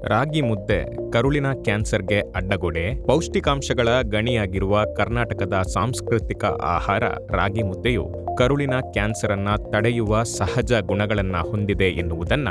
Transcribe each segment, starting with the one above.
ರಾಗಿ ಮುದ್ದೆ ಕರುಳಿನ ಕ್ಯಾನ್ಸರ್ಗೆ ಅಡ್ಡಗೋಡೆ. ಪೌಷ್ಟಿಕಾಂಶಗಳ ಗಣಿಯಾಗಿರುವ ಕರ್ನಾಟಕದ ಸಾಂಸ್ಕೃತಿಕ ಆಹಾರ ರಾಗಿ ಮುದ್ದೆಯು ಕರುಳಿನ ಕ್ಯಾನ್ಸರ್ ಅನ್ನ ತಡೆಯುವ ಸಹಜ ಗುಣಗಳನ್ನ ಹೊಂದಿದೆ ಎನ್ನುವುದನ್ನ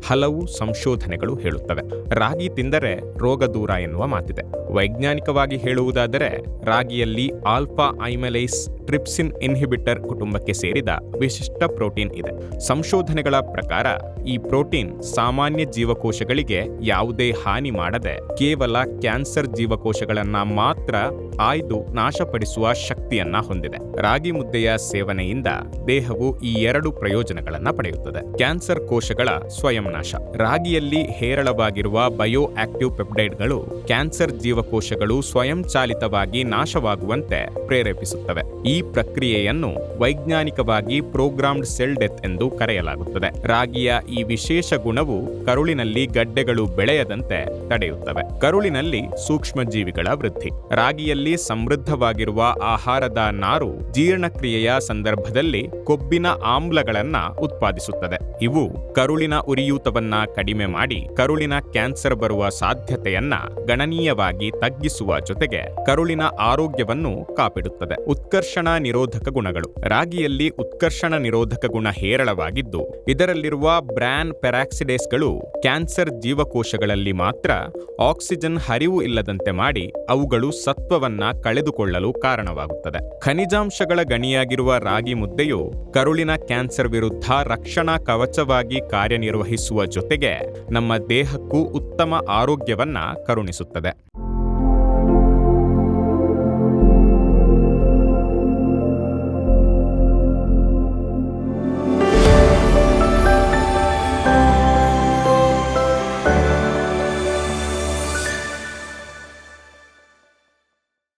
ಹಲವು ಸಂಶೋಧನೆಗಳು ಹೇಳುತ್ತವೆ. ರಾಗಿ ತಿಂದರೆ ರೋಗ ದೂರ ಎನ್ನುವ ಮಾತಿದೆ. ವೈಜ್ಞಾನಿಕವಾಗಿ ಹೇಳುವುದಾದರೆ ರಾಗಿಯಲ್ಲಿ ಆಲ್ಫಾ ಐಮಲೈಸ್ ಟ್ರಿಪ್ಸಿನ್ ಇನ್ಹಿಬಿಟರ್ ಕುಟುಂಬಕ್ಕೆ ಸೇರಿದ ವಿಶಿಷ್ಟ ಪ್ರೋಟೀನ್ ಇದೆ. ಸಂಶೋಧನೆಗಳ ಪ್ರಕಾರ ಈ ಪ್ರೋಟೀನ್ ಸಾಮಾನ್ಯ ಜೀವಕೋಶಗಳಿಗೆ ಯಾವುದೇ ಹಾನಿ ಮಾಡದೆ ಕೇವಲ ಕ್ಯಾನ್ಸರ್ ಜೀವಕೋಶಗಳನ್ನ ಮಾತ್ರ ಆಯ್ದು ನಾಶಪಡಿಸುವ ಶಕ್ತಿಯನ್ನ ಹೊಂದಿದೆ. ರಾಗಿ ಮುದ್ದೆಯ ಸೇವನೆಯಿಂದ ದೇಹವು ಈ ಎರಡು ಪ್ರಯೋಜನಗಳನ್ನ ಪಡೆಯುತ್ತದೆ. ಕ್ಯಾನ್ಸರ್ ಕೋಶಗಳ ಸ್ವಯಂ ನಾಶ. ರಾಗಿಯಲ್ಲಿ ಹೇರಳವಾಗಿರುವ ಬಯೋ ಆಕ್ಟಿವ್ ಪೆಪ್ಟೈಡ್ಗಳು ಕ್ಯಾನ್ಸರ್ ಜೀವಕೋಶಗಳು ಸ್ವಯಂಚಾಲಿತವಾಗಿ ನಾಶವಾಗುವಂತೆ ಪ್ರೇರೇಪಿಸುತ್ತವೆ. ಈ ಪ್ರಕ್ರಿಯೆಯನ್ನು ವೈಜ್ಞಾನಿಕವಾಗಿ ಪ್ರೋಗ್ರಾಮ್ಡ್ ಸೆಲ್ ಡೆತ್ ಎಂದು ಕರೆಯಲಾಗುತ್ತದೆ. ರಾಗಿಯ ಈ ವಿಶೇಷ ಗುಣವು ಕರುಳಿನಲ್ಲಿ ಗಡ್ಡೆಗಳು ಬೆಳೆಯದಂತೆ ತಡೆಯುತ್ತವೆ. ಕರುಳಿನಲ್ಲಿ ಸೂಕ್ಷ್ಮಜೀವಿಗಳ ವೃದ್ಧಿ. ರಾಗಿಯಲ್ಲಿ ಸಮೃದ್ಧವಾಗಿರುವ ಆಹಾರದ ನಾರು ಜೀರ್ಣಕ್ರಿಯೆಯ ಸಂದರ್ಭದಲ್ಲಿ ಕೊಬ್ಬಿನ ಆಮ್ಲಗಳನ್ನ ಉತ್ಪಾದಿಸುತ್ತದೆ. ಇವು ಕರುಳಿನ ಉರಿಯೂತವನ್ನ ಕಡಿಮೆ ಮಾಡಿ ಕರುಳಿನ ಕ್ಯಾನ್ಸರ್ ಬರುವ ಸಾಧ್ಯತೆಯನ್ನ ಗಣನೀಯವಾಗಿ ತಗ್ಗಿಸುವ ಜೊತೆಗೆ ಕರುಳಿನ ಆರೋಗ್ಯವನ್ನು ಕಾಪಿಡುತ್ತದೆ. ಉತ್ಕರ್ಷಣ ನಿರೋಧಕ ಗುಣಗಳು. ರಾಗಿಯಲ್ಲಿ ಉತ್ಕರ್ಷಣ ನಿರೋಧಕ ಗುಣ ಹೇರಳವಾಗಿದ್ದು ಇದರಲ್ಲಿರುವ ಬ್ರಾನ್ ಪೆರಾಕ್ಸಿಡೇಸ್ಗಳು ಕ್ಯಾನ್ಸರ್ ಜೀವಕೋಶಗಳಲ್ಲಿ ಮಾತ್ರ ಆಕ್ಸಿಜನ್ ಹರಿವು ಇಲ್ಲದಂತೆ ಮಾಡಿ ಅವುಗಳು ಸತ್ವವನ್ನ ಕಳೆದುಕೊಳ್ಳಲು ಕಾರಣವಾಗುತ್ತದೆ. ಖನಿಜಾಂಶಗಳ ಗಣಿಯಾಗಿರುವ ರಾಗಿ ಮುದ್ದೆಯು ಕರುಳಿನ ಕ್ಯಾನ್ಸರ್ ವಿರುದ್ಧ ರಕ್ಷಣಾ ಕವಚವಾಗಿ ಕಾರ್ಯನಿರ್ವಹಿಸುವ ಜೊತೆಗೆ ನಮ್ಮ ದೇಹಕ್ಕೂ ಉತ್ತಮ ಆರೋಗ್ಯವನ್ನ ಕರುಣಿಸುತ್ತದೆ.